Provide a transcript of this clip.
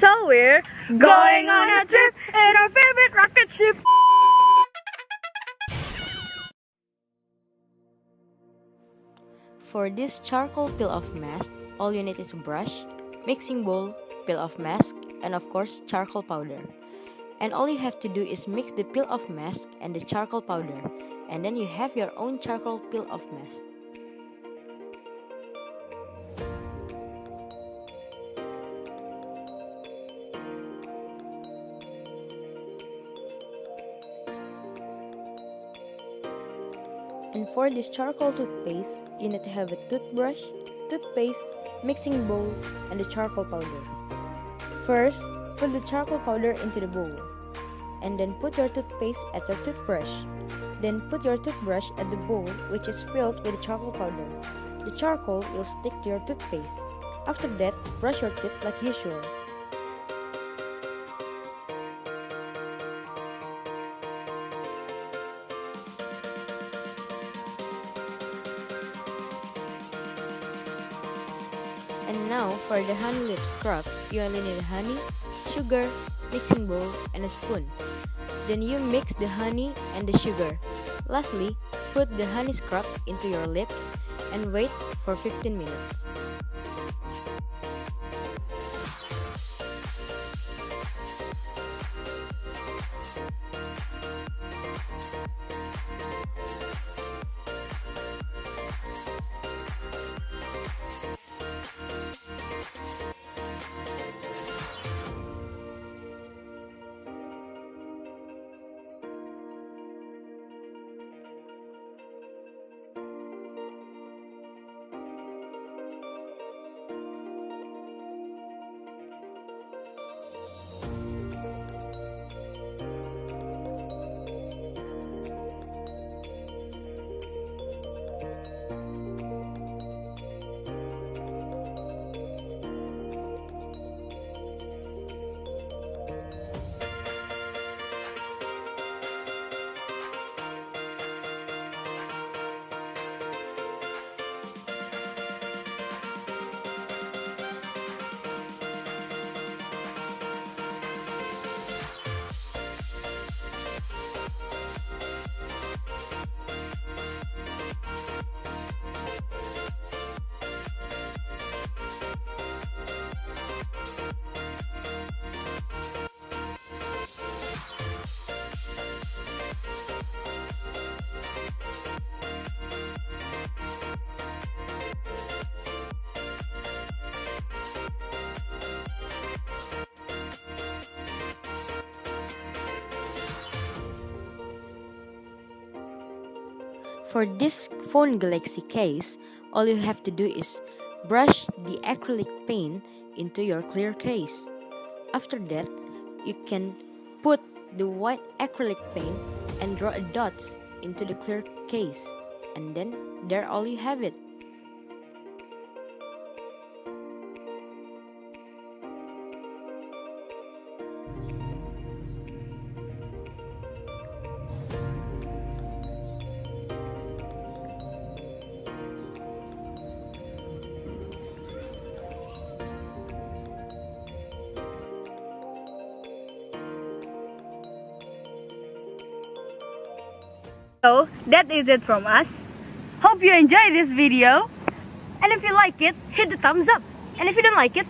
So we're going on a trip in our favorite rocket ship. For this charcoal peel-off mask, all you need is a brush, mixing bowl, peel-off mask, and of course charcoal powder. And all you have to do is mix the peel-off mask and the charcoal powder, and then you have your own charcoal peel-off mask. And for this charcoal toothpaste, you need to have a toothbrush, toothpaste, mixing bowl, and the charcoal powder. First, put the charcoal powder into the bowl, and then put your toothpaste at your toothbrush. Then put your toothbrush at the bowl which is filled with the charcoal powder. The charcoal will stick to your toothpaste. After that, brush your teeth like usual. And now for the honey lip scrub, you only need honey, sugar, mixing bowl, and a spoon. Then you mix the honey and the sugar. Lastly, put the honey scrub into your lips and wait for 15 minutes. For this phone Galaxy case, all you have to do is brush the acrylic paint into your clear case. After that, you can put the white acrylic paint and draw dots into the clear case. And then, there all you have it. So that is it from us. Hope you enjoy this video. And if you like it, hit the thumbs up. And if you don't like it,